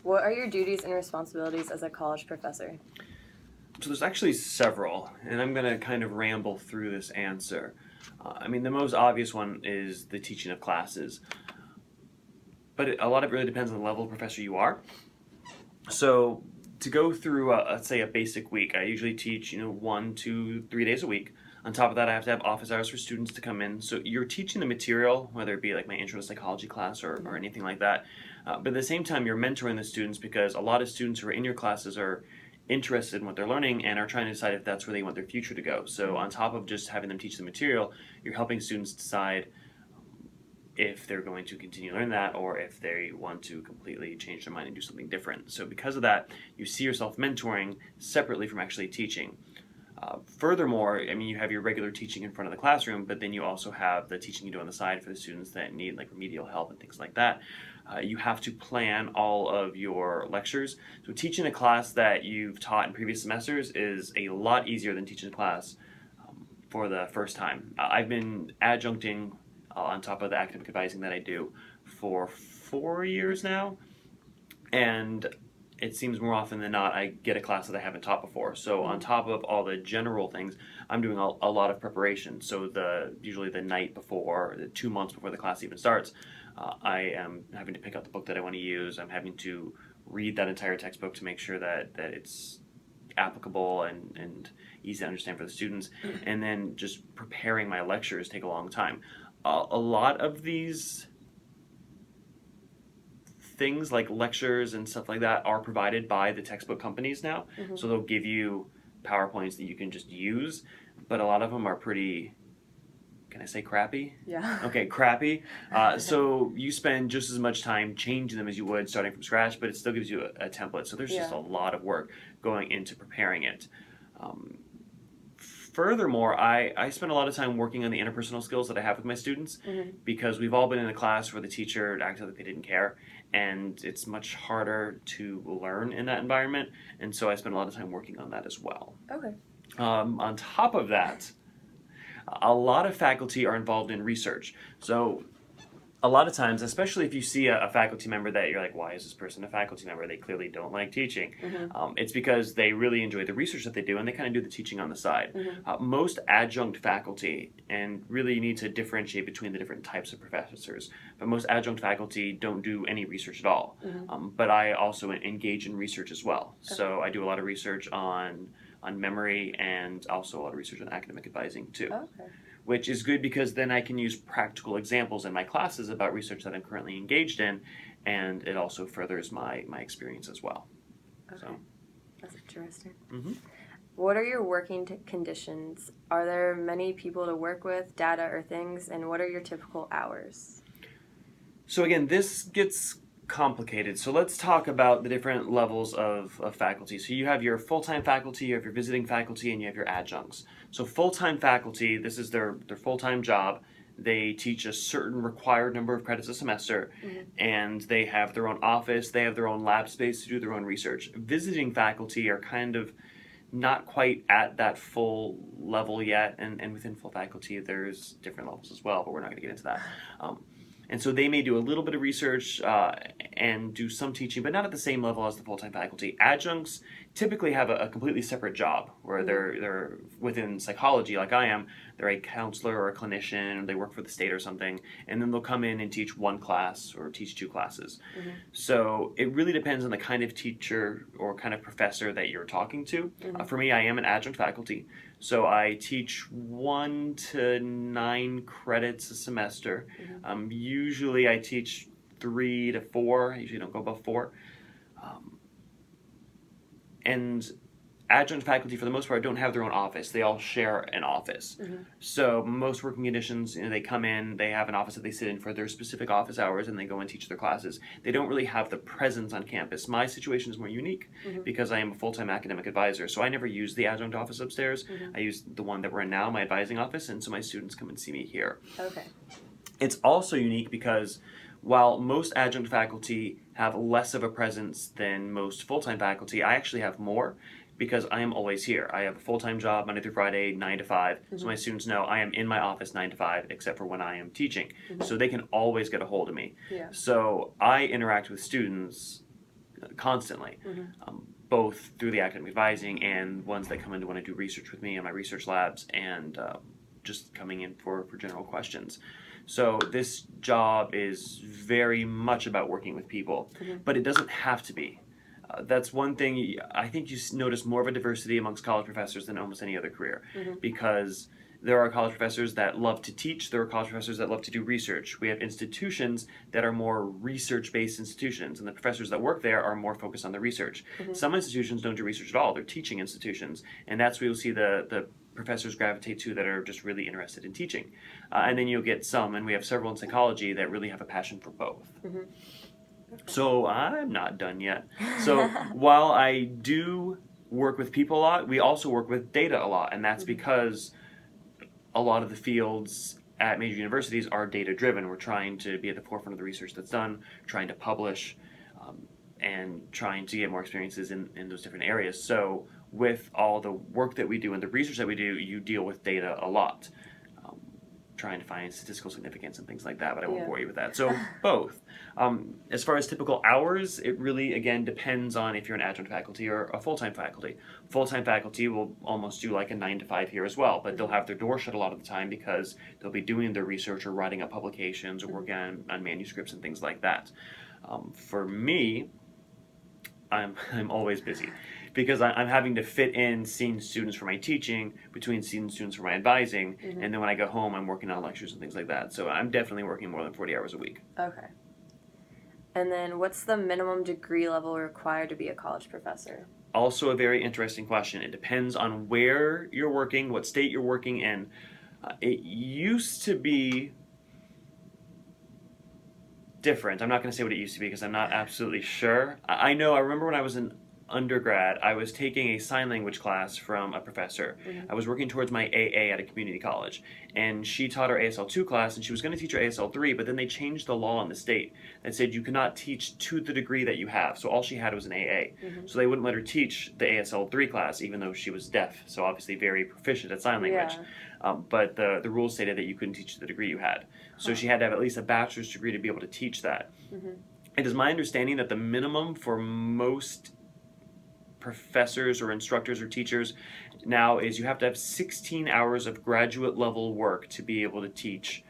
What are your duties and responsibilities as a college professor? So there's actually several, and I'm going to kind of ramble through this answer. The most obvious one is the teaching of classes, but a lot of it really depends on the level of professor you are. So to go through, let's say, a basic week, I usually teach, 1, 2, 3 days a week. On top of that, I have to have office hours for students to come in. So you're teaching the material, whether it be like my intro to psychology class or anything like that. But at the same time, you're mentoring the students because a lot of students who are in your classes are interested in what they're learning and are trying to decide if that's where they want their future to go. So on top of just having them teach the material, you're helping students decide if they're going to continue to learn that or if they want to completely change their mind and do something different. So because of that, you see yourself mentoring separately from actually teaching. Furthermore, you have your regular teaching in front of the classroom, but then you also have the teaching you do on the side for the students that need like remedial help and things like that. You have to plan all of your lectures. So teaching a class that you've taught in previous semesters is a lot easier than teaching a class for the first time. I've been adjuncting on top of the academic advising that I do for 4 years now, and it seems more often than not I get a class that I haven't taught before. So on top of all the general things, I'm doing a lot of preparation. So usually the night before, 2 months before the class even starts, I am having to pick out the book that I want to use. I'm having to read that entire textbook to make sure that it's applicable and easy to understand for the students. And then just preparing my lectures take a long time. A lot of these things like lectures and stuff like that are provided by the textbook companies now. So they'll give you PowerPoints that you can just use, but a lot of them are pretty, can I say crappy? Yeah. Okay, crappy. So you spend just as much time changing them as you would starting from scratch, but it still gives you a template. So there's just a lot of work going into preparing it. Furthermore, I spend a lot of time working on the interpersonal skills that I have with my students because we've all been in a class where the teacher acted like they didn't care, and it's much harder to learn in that environment, and so I spend a lot of time working on that as well. Okay. On top of that, a lot of faculty are involved in research. So a lot of times, especially if you see a faculty member that you're like, why is this person a faculty member? They clearly don't like teaching. It's because they really enjoy the research that they do and they kind of do the teaching on the side. Most adjunct faculty, and really you need to differentiate between the different types of professors, but most adjunct faculty don't do any research at all. But I also engage in research as well. So I do a lot of research on memory and also a lot of research on academic advising too. Okay. Which is good because then I can use practical examples in my classes about research that I'm currently engaged in, and it also furthers my experience as well. Okay. So. That's interesting. Mhm. What are your working conditions? Are there many people to work with, data or things, and what are your typical hours? So again, this gets complicated. So let's talk about the different levels of faculty. So you have your full-time faculty, you have your visiting faculty, and you have your adjuncts. So full-time faculty, this is their full-time job. They teach a certain required number of credits a semester, and they have their own office, they have their own lab space to do their own research. Visiting faculty are kind of not quite at that full level yet, and within full faculty there's different levels as well, but we're not going to get into that. And so they may do a little bit of research and do some teaching, but not at the same level as the full-time faculty. Adjuncts typically have a completely separate job where they're within psychology like I am. They're a counselor or a clinician, or they work for the state or something, and then they'll come in and teach one class or teach 2 classes. So it really depends on the kind of teacher or kind of professor that you're talking to. For me, I am an adjunct faculty, so I teach 1 to 9 credits a semester. Usually I teach 3 to 4. I usually don't go above 4. And adjunct faculty, for the most part, don't have their own office. They all share an office. So most working conditions, they come in, they have an office that they sit in for their specific office hours, and they go and teach their classes. They don't really have the presence on campus. My situation is more unique because I am a full-time academic advisor, so I never use the adjunct office upstairs. I use the one that we're in now, my advising office, and so my students come and see me here. Okay. It's also unique because while most adjunct faculty have less of a presence than most full-time faculty, I actually have more because I am always here. I have a full-time job Monday through Friday, 9 to 5. So my students know I am in my office 9 to 5, except for when I am teaching. So they can always get a hold of me. Yeah. So I interact with students constantly, both through the academic advising and ones that come in to want to do research with me in my research labs, and just coming in for general questions. So this job is very much about working with people, but it doesn't have to be. That's one thing I think you notice more of a diversity amongst college professors than almost any other career, because there are college professors that love to teach. There are college professors that love to do research. We have institutions that are more research-based institutions, and the professors that work there are more focused on the research. Some institutions don't do research at all. They're teaching institutions, and that's where you'll see the professors gravitate to that are just really interested in teaching. And then you'll get some, and we have several in psychology that really have a passion for both. So I'm not done yet. So while I do work with people a lot, we also work with data a lot, and that's because a lot of the fields at major universities are data driven. We're trying to be at the forefront of the research that's done, trying to publish, and trying to get more experiences in those different areas. So with all the work that we do and the research that we do, you deal with data a lot, trying to find statistical significance and things like that, but I won't bore you with that. So both. As far as typical hours, it really, again, depends on if you're an adjunct faculty or a full-time faculty. Full-time faculty will almost do like a 9 to 5 here as well, but they'll have their door shut a lot of the time because they'll be doing their research or writing up publications or working on manuscripts and things like that. For me, I'm always busy because I'm having to fit in seeing students for my teaching between seeing students for my advising, and then when I go home, I'm working on lectures and things like that. So I'm definitely working more than 40 hours a week. Okay. And then what's the minimum degree level required to be a college professor? Also a very interesting question. It depends on where you're working, what state you're working in. It used to be different. I'm not going to say what it used to be because I'm not absolutely sure. I remember when I was in undergrad, I was taking a sign language class from a professor. I was working towards my AA at a community college, and she taught our ASL 2 class, and she was going to teach our ASL 3, but then they changed the law in the state that said you could not teach to the degree that you have. So all she had was an AA. So they wouldn't let her teach the ASL 3 class, even though she was deaf, so obviously very proficient at sign language. But the rules stated that you couldn't teach to the degree you had. So she had to have at least a bachelor's degree to be able to teach that. It is my understanding that the minimum for most professors or instructors or teachers now is you have to have 16 hours of graduate level work to be able to teach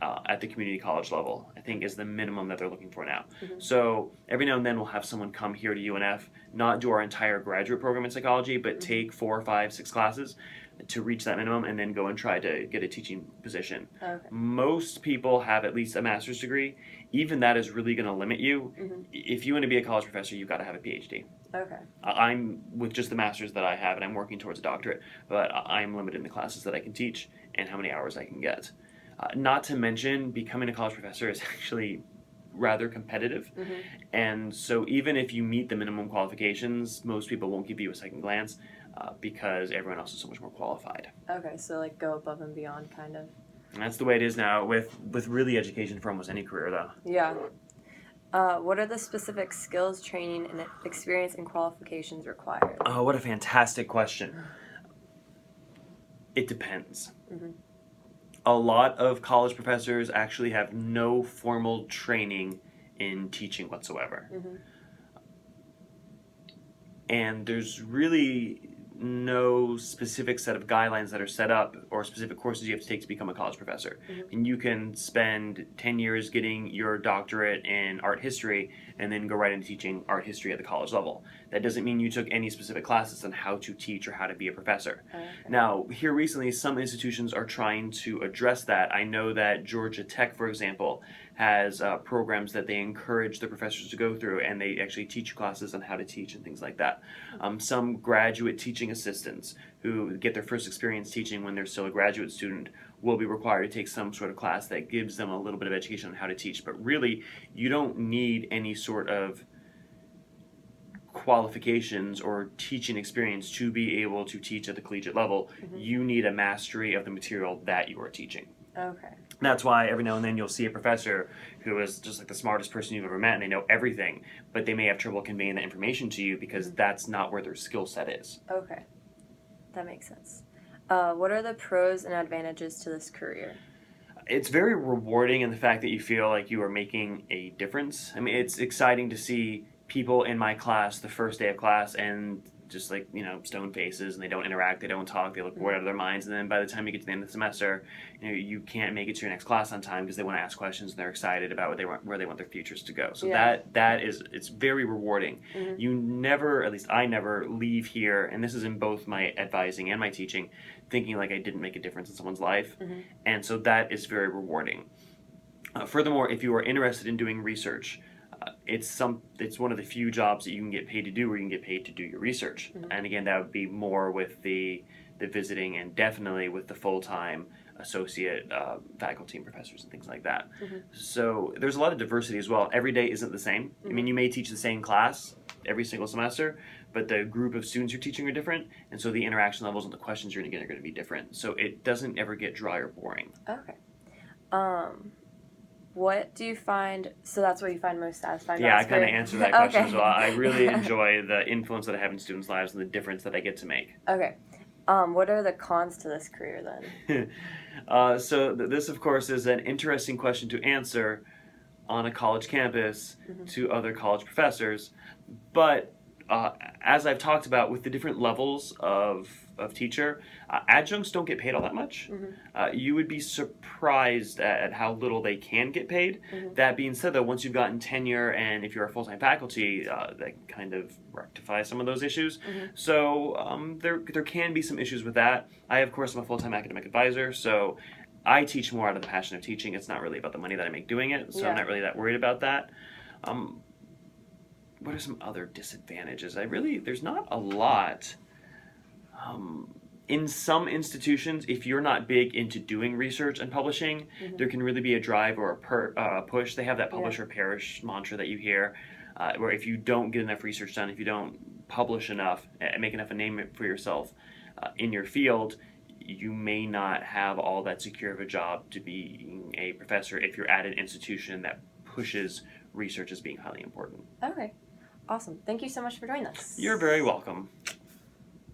at the community college level, I think is the minimum that they're looking for now. So every now and then we'll have someone come here to UNF, not do our entire graduate program in psychology, but take 4, 5, 6 classes to reach that minimum and then go and try to get a teaching position. Most people have at least a master's degree. Even that is really going to limit you. If you want to be a college professor, you've got to have a PhD. I'm with just the master's that I have, and I'm working towards a doctorate, but I'm limited in the classes that I can teach and how many hours I can get. Not to mention, becoming a college professor is actually rather competitive, and so even if you meet the minimum qualifications, most people won't give you a second glance because everyone else is so much more qualified. Okay, so like go above and beyond, kind of. And that's the way it is now with really education for almost any career, though. Yeah. What are the specific skills, training, and experience and qualifications required? Oh, what a fantastic question. It depends. A lot of college professors actually have no formal training in teaching whatsoever. And there's really no specific set of guidelines that are set up or specific courses you have to take to become a college professor. And you can spend 10 years getting your doctorate in art history and then go right into teaching art history at the college level. That doesn't mean you took any specific classes on how to teach or how to be a professor. Now, here recently, some institutions are trying to address that. I know that Georgia Tech, for example, has programs that they encourage the professors to go through, and they actually teach classes on how to teach and things like that. Some graduate teaching assistants who get their first experience teaching when they're still a graduate student will be required to take some sort of class that gives them a little bit of education on how to teach. But really, you don't need any sort of qualifications or teaching experience to be able to teach at the collegiate level. You need a mastery of the material that you are teaching. That's why every now and then you'll see a professor who is just like the smartest person you've ever met and they know everything, but they may have trouble conveying that information to you because that's not where their skill set is. Okay, that makes sense. What are the pros and advantages to this career? It's very rewarding in the fact that you feel like you are making a difference. I mean, it's exciting to see people in my class the first day of class and just like, stone faces, and they don't interact, they don't talk, they look bored out of their minds, and then by the time you get to the end of the semester, you can't make it to your next class on time because they want to ask questions and they're excited about where they want their futures to go. So it's very rewarding. You never, at least I never, leave here, and this is in both my advising and my teaching, thinking like I didn't make a difference in someone's life, and so that is very rewarding. Furthermore, if you are interested in doing research, it's one of the few jobs that you can get paid to do where you can get paid to do your research. And again, that would be more with the visiting, and definitely with the full-time associate faculty and professors and things like that. So there's a lot of diversity as well. Every day isn't the same. I mean, you may teach the same class every single semester, but the group of students you're teaching are different, and so the interaction levels and the questions you're going to get are going to be different. So it doesn't ever get dry or boring. Okay. What do you find, so that's what you find most satisfying? Yeah, I kind of answered that question as well. I really Yeah. enjoy the influence that I have in students' lives and the difference that I get to make. Okay. What are the cons to this career then? So this, of course, is an interesting question to answer on a college campus to other college professors. But as I've talked about, with the different levels of teacher, adjuncts don't get paid all that much. You would be surprised at how little they can get paid. That being said, though, once you've gotten tenure and if you're a full-time faculty, that kind of rectifies some of those issues. So there can be some issues with that. I, of course, am a full-time academic advisor, so I teach more out of the passion of teaching. It's not really about the money that I make doing it, so I'm not really that worried about that. What are some other disadvantages? There's not a lot. In some institutions, if you're not big into doing research and publishing, there can really be a drive or a push. They have that publish or perish mantra that you hear, where if you don't get enough research done, if you don't publish enough and make enough a name for yourself in your field, you may not have all that secure of a job to being a professor if you're at an institution that pushes research as being highly important. Okay. Awesome. Thank you so much for joining us. You're very welcome.